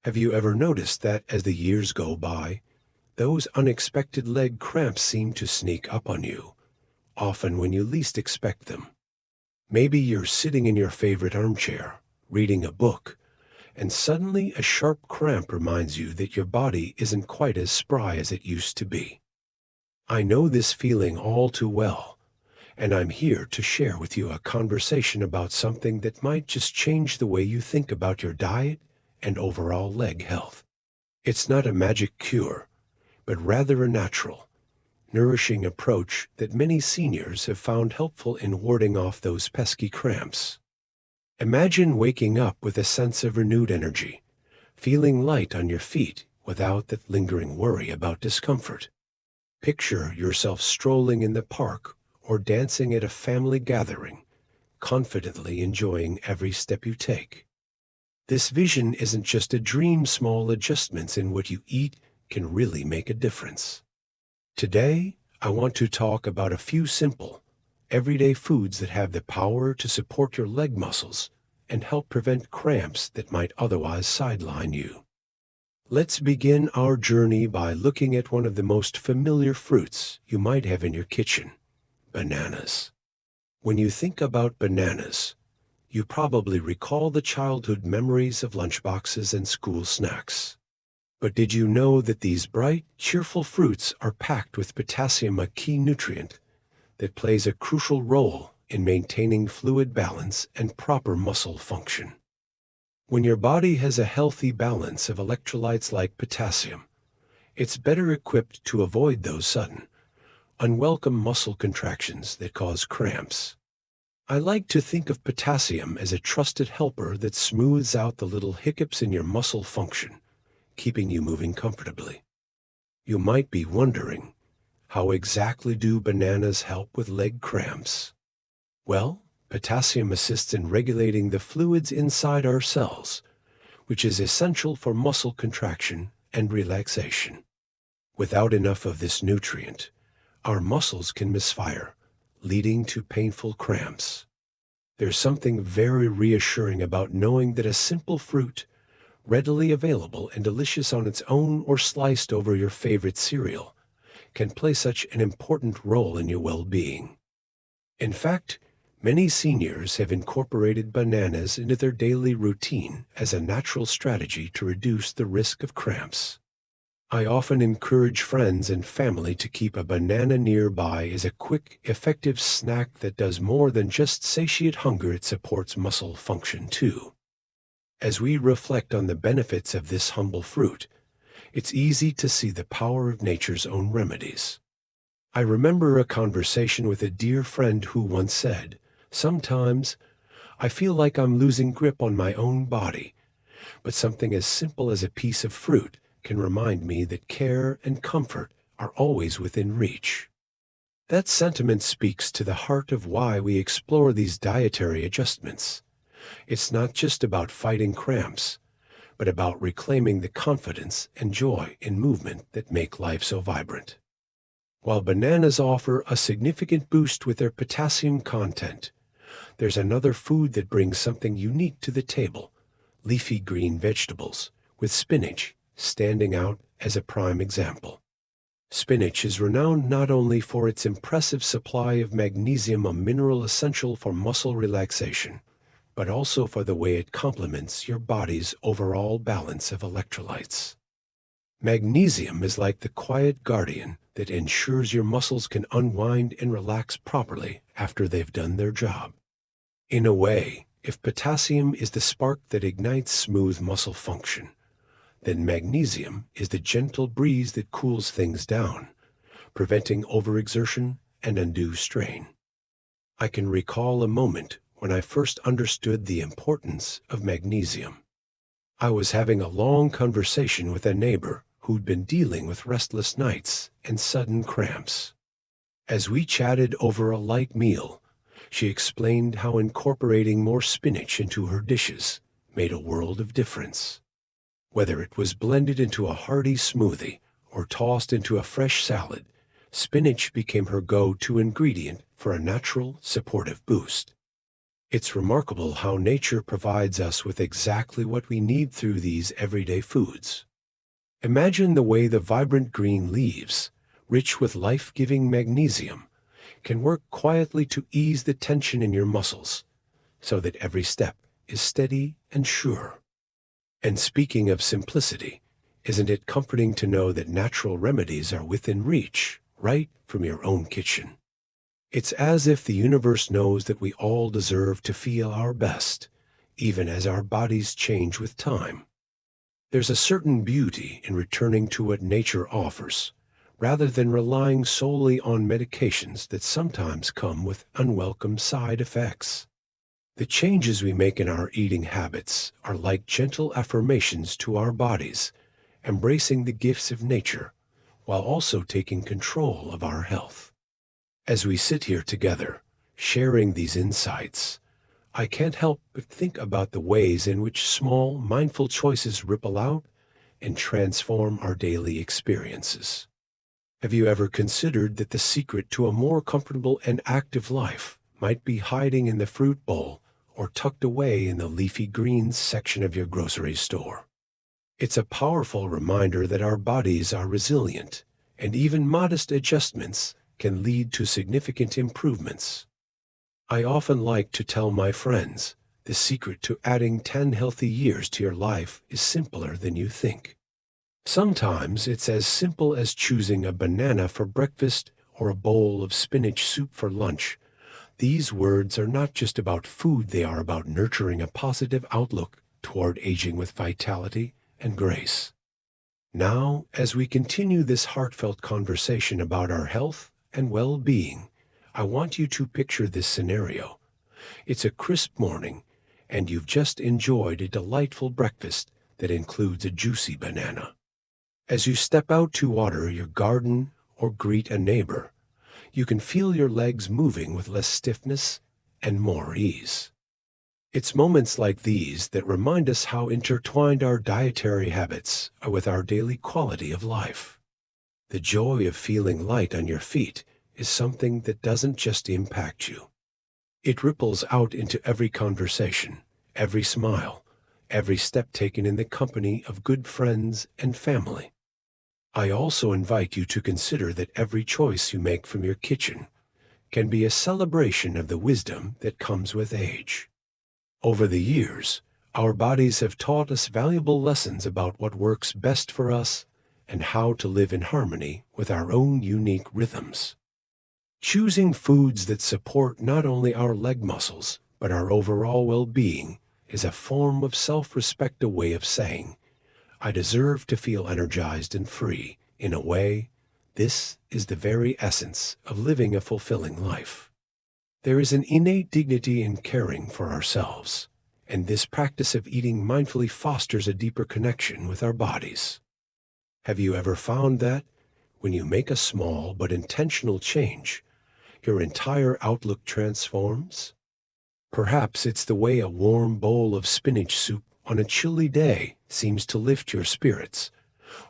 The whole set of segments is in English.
Have you ever noticed that as the years go by, those unexpected leg cramps seem to sneak up on you, often when you least expect them? Maybe you're sitting in your favorite armchair, reading a book, and suddenly a sharp cramp reminds you that your body isn't quite as spry as it used to be. I know this feeling all too well, and I'm here to share with you a conversation about something that might just change the way you think about your diet and overall leg health. It's not a magic cure, but rather a natural, nourishing approach that many seniors have found helpful in warding off those pesky cramps. Imagine waking up with a sense of renewed energy, feeling light on your feet without that lingering worry about discomfort. Picture yourself strolling in the park or dancing at a family gathering, confidently enjoying every step you take. This vision isn't just a dream. Small adjustments in what you eat can really make a difference. Today, I want to talk about a few simple, everyday foods that have the power to support your leg muscles and help prevent cramps that might otherwise sideline you. Let's begin our journey by looking at one of the most familiar fruits you might have in your kitchen: bananas. When you think about bananas, you probably recall the childhood memories of lunchboxes and school snacks. But did you know that these bright, cheerful fruits are packed with potassium, a key nutrient that plays a crucial role in maintaining fluid balance and proper muscle function? When your body has a healthy balance of electrolytes like potassium, it's better equipped to avoid those sudden, unwelcome muscle contractions that cause cramps. I like to think of potassium as a trusted helper that smooths out the little hiccups in your muscle function, keeping you moving comfortably. You might be wondering, how exactly do bananas help with leg cramps? Well, potassium assists in regulating the fluids inside our cells, which is essential for muscle contraction and relaxation. Without enough of this nutrient, our muscles can misfire, leading to painful cramps. There's something very reassuring about knowing that a simple fruit, readily available and delicious on its own or sliced over your favorite cereal, can play such an important role in your well-being. In fact, many seniors have incorporated bananas into their daily routine as a natural strategy to reduce the risk of cramps. I often encourage friends and family to keep a banana nearby as a quick, effective snack that does more than just satiate hunger. It supports muscle function too. As we reflect on the benefits of this humble fruit, it's easy to see the power of nature's own remedies. I remember a conversation with a dear friend who once said, "Sometimes I feel like I'm losing grip on my own body, but something as simple as a piece of fruit can remind me that care and comfort are always within reach." That sentiment speaks to the heart of why we explore these dietary adjustments. It's not just about fighting cramps, but about reclaiming the confidence and joy in movement that make life so vibrant. While bananas offer a significant boost with their potassium content, there's another food that brings something unique to the table: leafy green vegetables, with spinach standing out as a prime example. Spinach is renowned not only for its impressive supply of magnesium, a mineral essential for muscle relaxation, but also for the way it complements your body's overall balance of electrolytes. Magnesium is like the quiet guardian that ensures your muscles can unwind and relax properly after they've done their job. In a way, if potassium is the spark that ignites smooth muscle function, then magnesium is the gentle breeze that cools things down, preventing overexertion and undue strain. I can recall a moment when I first understood the importance of magnesium. I was having a long conversation with a neighbor who'd been dealing with restless nights and sudden cramps. As we chatted over a light meal, she explained how incorporating more spinach into her dishes made a world of difference. Whether it was blended into a hearty smoothie or tossed into a fresh salad, spinach became her go-to ingredient for a natural, supportive boost. It's remarkable how nature provides us with exactly what we need through these everyday foods. Imagine the way the vibrant green leaves, rich with life-giving magnesium, can work quietly to ease the tension in your muscles, so that every step is steady and sure. And speaking of simplicity, isn't it comforting to know that natural remedies are within reach, right from your own kitchen? It's as if the universe knows that we all deserve to feel our best, even as our bodies change with time. There's a certain beauty in returning to what nature offers, rather than relying solely on medications that sometimes come with unwelcome side effects. The changes we make in our eating habits are like gentle affirmations to our bodies, embracing the gifts of nature, while also taking control of our health. As we sit here together, sharing these insights, I can't help but think about the ways in which small, mindful choices ripple out and transform our daily experiences. Have you ever considered that the secret to a more comfortable and active life might be hiding in the fruit bowl or tucked away in the leafy greens section of your grocery store? It's a powerful reminder that our bodies are resilient, and even modest adjustments can lead to significant improvements. I often like to tell my friends, the secret to adding 10 healthy years to your life is simpler than you think. Sometimes it's as simple as choosing a banana for breakfast or a bowl of spinach soup for lunch. These words are not just about food, they are about nurturing a positive outlook toward aging with vitality and grace. Now, as we continue this heartfelt conversation about our health and well-being, I want you to picture this scenario. It's a crisp morning, and you've just enjoyed a delightful breakfast that includes a juicy banana. As you step out to water your garden or greet a neighbor, you can feel your legs moving with less stiffness and more ease. It's moments like these that remind us how intertwined our dietary habits are with our daily quality of life. The joy of feeling light on your feet is something that doesn't just impact you. It ripples out into every conversation, every smile, every step taken in the company of good friends and family. I also invite you to consider that every choice you make from your kitchen can be a celebration of the wisdom that comes with age. Over the years, our bodies have taught us valuable lessons about what works best for us and how to live in harmony with our own unique rhythms. Choosing foods that support not only our leg muscles, but our overall well-being is a form of self-respect, a way of saying, I deserve to feel energized and free. In a way, this is the very essence of living a fulfilling life. There is an innate dignity in caring for ourselves, and this practice of eating mindfully fosters a deeper connection with our bodies. Have you ever found that, when you make a small but intentional change, your entire outlook transforms? Perhaps it's the way a warm bowl of spinach soup on a chilly day seems to lift your spirits,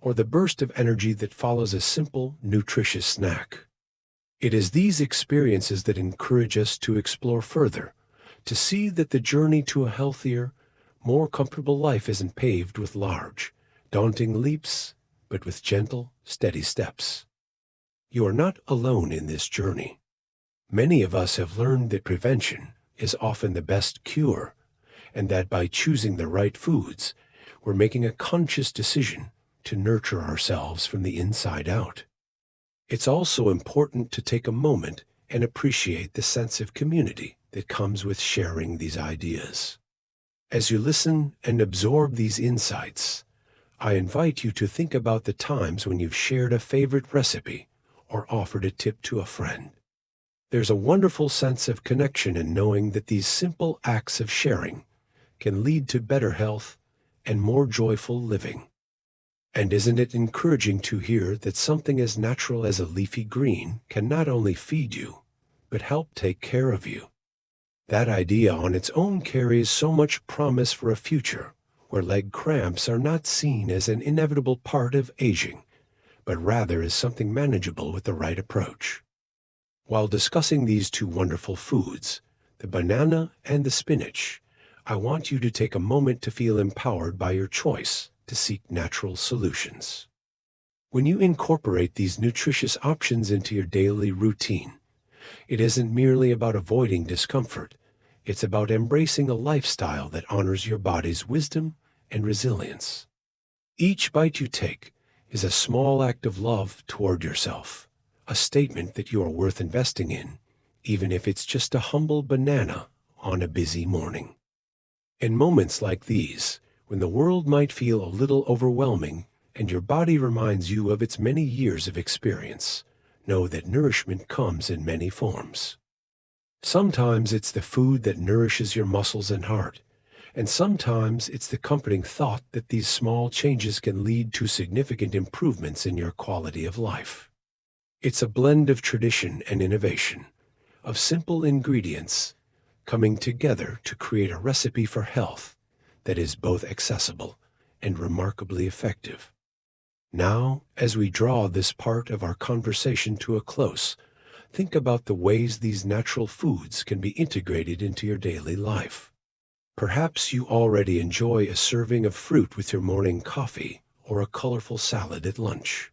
or the burst of energy that follows a simple, nutritious snack. It is these experiences that encourage us to explore further, to see that the journey to a healthier, more comfortable life isn't paved with large, daunting leaps, but with gentle, steady steps. You are not alone in this journey. Many of us have learned that prevention is often the best cure, and that by choosing the right foods, we're making a conscious decision to nurture ourselves from the inside out. It's also important to take a moment and appreciate the sense of community that comes with sharing these ideas. As you listen and absorb these insights, I invite you to think about the times when you've shared a favorite recipe or offered a tip to a friend. There's a wonderful sense of connection in knowing that these simple acts of sharing can lead to better health and more joyful living. And isn't it encouraging to hear that something as natural as a leafy green can not only feed you, but help take care of you? That idea on its own carries so much promise for a future where leg cramps are not seen as an inevitable part of aging, but rather as something manageable with the right approach. While discussing these two wonderful foods, the banana and the spinach, I want you to take a moment to feel empowered by your choice to seek natural solutions. When you incorporate these nutritious options into your daily routine, it isn't merely about avoiding discomfort. It's about embracing a lifestyle that honors your body's wisdom and resilience. Each bite you take is a small act of love toward yourself, a statement that you are worth investing in, even if it's just a humble banana on a busy morning. In moments like these, when the world might feel a little overwhelming and your body reminds you of its many years of experience, know that nourishment comes in many forms. Sometimes it's the food that nourishes your muscles and heart, and sometimes it's the comforting thought that these small changes can lead to significant improvements in your quality of life. It's a blend of tradition and innovation, of simple ingredients coming together to create a recipe for health that is both accessible and remarkably effective. Now, as we draw this part of our conversation to a close, think about the ways these natural foods can be integrated into your daily life. Perhaps you already enjoy a serving of fruit with your morning coffee or a colorful salad at lunch.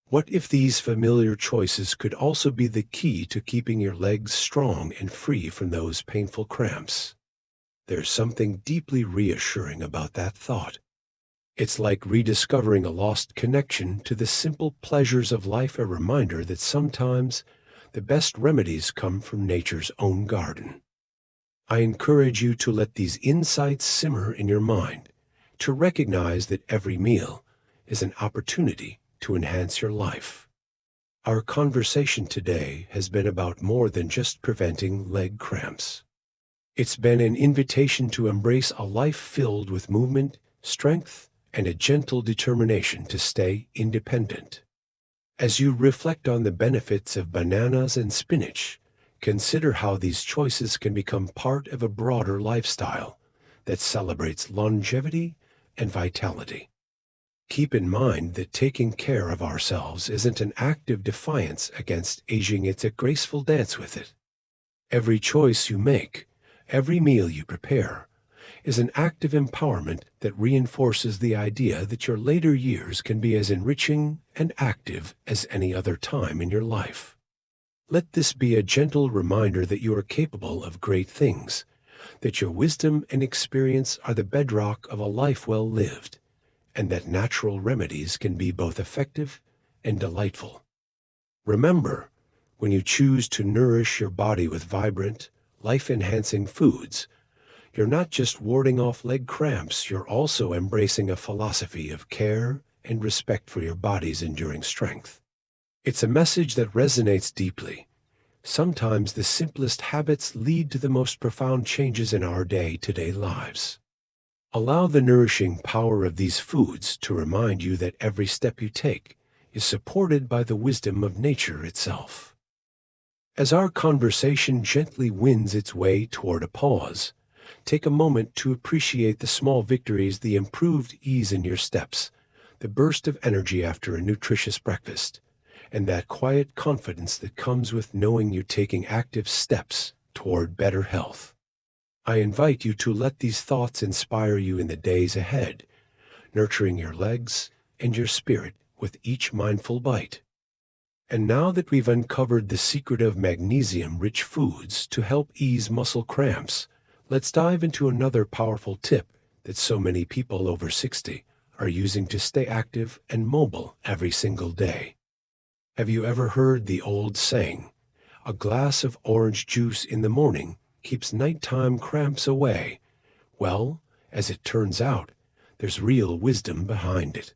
What if these familiar choices could also be the key to keeping your legs strong and free from those painful cramps? There's something deeply reassuring about that thought. It's like rediscovering a lost connection to the simple pleasures of life, a reminder that sometimes the best remedies come from nature's own garden. I encourage you to let these insights simmer in your mind, to recognize that every meal is an opportunity to enhance your life. Our conversation today has been about more than just preventing leg cramps. It's been an invitation to embrace a life filled with movement, strength, and a gentle determination to stay independent. As you reflect on the benefits of bananas and spinach, consider how these choices can become part of a broader lifestyle that celebrates longevity and vitality. Keep in mind that taking care of ourselves isn't an act of defiance against aging, it's a graceful dance with it. Every choice you make, every meal you prepare, is an act of empowerment that reinforces the idea that your later years can be as enriching and active as any other time in your life. Let this be a gentle reminder that you are capable of great things, that your wisdom and experience are the bedrock of a life well lived, and that natural remedies can be both effective and delightful. Remember, when you choose to nourish your body with vibrant, life-enhancing foods, you're not just warding off leg cramps, you're also embracing a philosophy of care and respect for your body's enduring strength. It's a message that resonates deeply. Sometimes the simplest habits lead to the most profound changes in our day-to-day lives. Allow the nourishing power of these foods to remind you that every step you take is supported by the wisdom of nature itself. As our conversation gently wins its way toward a pause, take a moment to appreciate the small victories, the improved ease in your steps, the burst of energy after a nutritious breakfast, and that quiet confidence that comes with knowing you're taking active steps toward better health. I invite you to let these thoughts inspire you in the days ahead, nurturing your legs and your spirit with each mindful bite. And now that we've uncovered the secret of magnesium-rich foods to help ease muscle cramps, let's dive into another powerful tip that so many people over 60 are using to stay active and mobile every single day. Have you ever heard the old saying, "A glass of orange juice in the morning keeps nighttime cramps away"? Well, as it turns out, there's real wisdom behind it.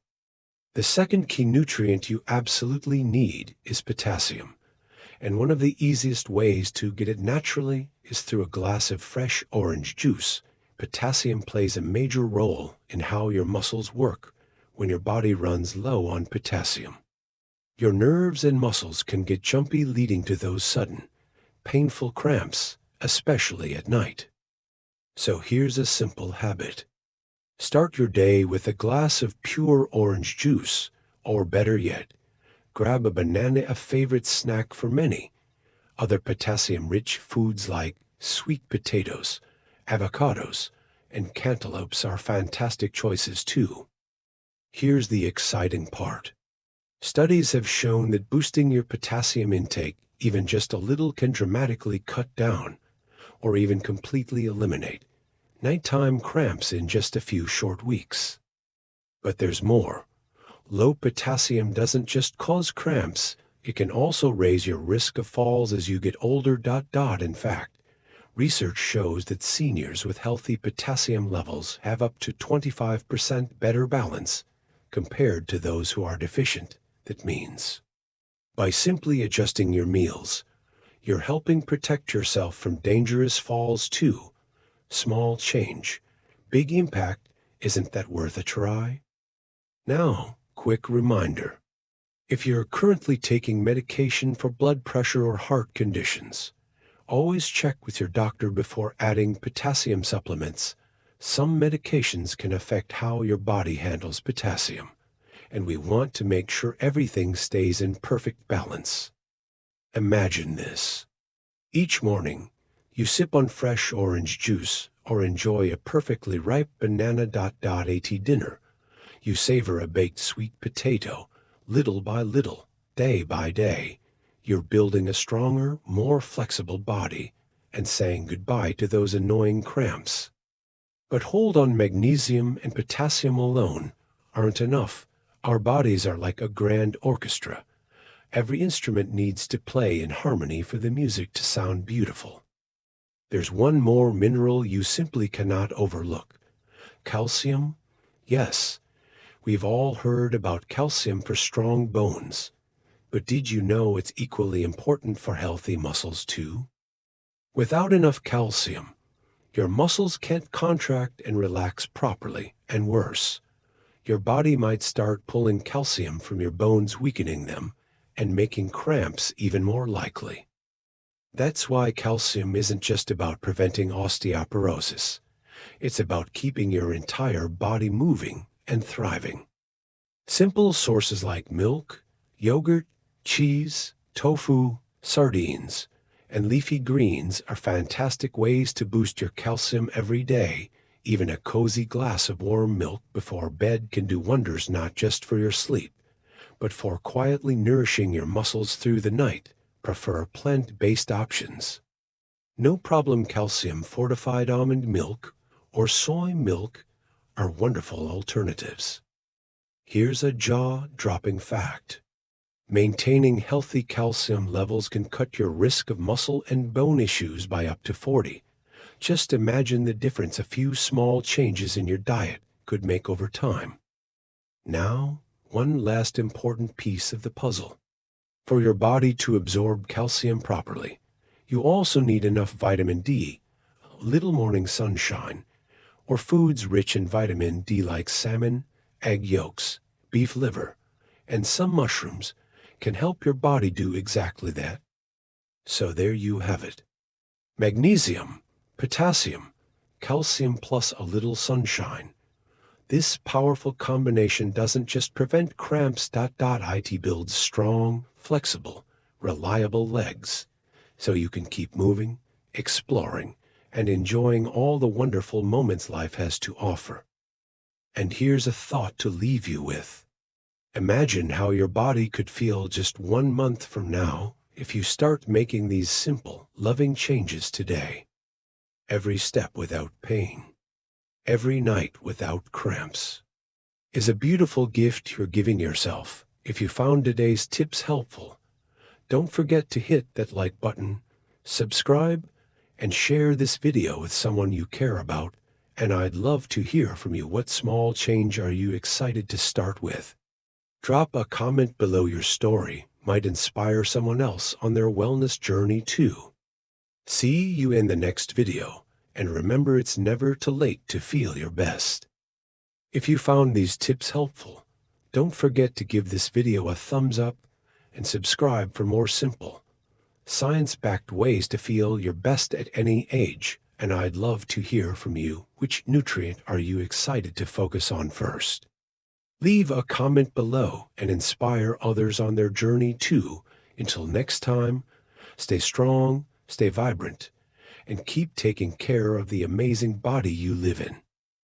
The second key nutrient you absolutely need is potassium, and one of the easiest ways to get it naturally is through a glass of fresh orange juice. Potassium plays a major role in how your muscles work when your body runs low on potassium. Your nerves and muscles can get jumpy, leading to those sudden, painful cramps, especially at night. So here's a simple habit. Start your day with a glass of pure orange juice, or better yet, grab a banana, a favorite snack for many. Other potassium-rich foods like Sweet potatoes, avocados, and cantaloupes are fantastic choices too. Here's the exciting part. Studies have shown that boosting your potassium intake even just a little can dramatically cut down, or even completely eliminate, nighttime cramps in just a few short weeks. But there's more. Low potassium doesn't just cause cramps, it can also raise your risk of falls as you get older. In fact, research shows that seniors with healthy potassium levels have up to 25% better balance compared to those who are deficient. That means, by simply adjusting your meals, you're helping protect yourself from dangerous falls too. Small change, big impact. Isn't that worth a try? Now, quick reminder. If you're currently taking medication for blood pressure or heart conditions, always check with your doctor before adding potassium supplements. Some medications can affect how your body handles potassium, and we want to make sure everything stays in perfect balance. Imagine this. Each morning, you sip on fresh orange juice or enjoy a perfectly ripe banana. At dinner, you savor a baked sweet potato. Little by little, day by day, you're building a stronger, more flexible body and saying goodbye to those annoying cramps. But hold on, magnesium and potassium alone aren't enough. Our bodies are like a grand orchestra. Every instrument needs to play in harmony for the music to sound beautiful. There's one more mineral you simply cannot overlook. Calcium? Yes, we've all heard about calcium for strong bones. But did you know it's equally important for healthy muscles too? Without enough calcium, your muscles can't contract and relax properly, and worse, your body might start pulling calcium from your bones, weakening them and making cramps even more likely. That's why calcium isn't just about preventing osteoporosis. It's about keeping your entire body moving and thriving. Simple sources like milk, yogurt, cheese, tofu, sardines, and leafy greens are fantastic ways to boost your calcium every day. Even a cozy glass of warm milk before bed can do wonders, not just for your sleep, but for quietly nourishing your muscles through the night. Prefer plant-based options. No problem. Calcium fortified almond milk or soy milk are wonderful alternatives. Here's a jaw-dropping fact. Maintaining healthy calcium levels can cut your risk of muscle and bone issues by up to 40%. Just imagine the difference a few small changes in your diet could make over time. Now, one last important piece of the puzzle. For your body to absorb calcium properly, you also need enough vitamin D. Little morning sunshine, or foods rich in vitamin D like salmon, egg yolks, beef liver, and some mushrooms can help your body do exactly that. So there you have it. Magnesium, potassium, calcium plus a little sunshine. This powerful combination doesn't just prevent cramps. It builds strong, flexible, reliable legs, so you can keep moving, exploring, and enjoying all the wonderful moments life has to offer. And here's a thought to leave you with. Imagine how your body could feel just 1 month from now if you start making these simple, loving changes today. Every step without pain, every night without cramps, is a beautiful gift you're giving yourself. If you found today's tips helpful, don't forget to hit that like button, subscribe, and share this video with someone you care about. And I'd love to hear from you. What small change are you excited to start with? Drop a comment below. Your story might inspire someone else on their wellness journey too. See you in the next video, and remember, it's never too late to feel your best. If you found these tips helpful, don't forget to give this video a thumbs up and subscribe for more simple, science-backed ways to feel your best at any age. And I'd love to hear from you. Which nutrient are you excited to focus on first? Leave a comment below and inspire others on their journey too. Until next time, stay strong, stay vibrant, and keep taking care of the amazing body you live in.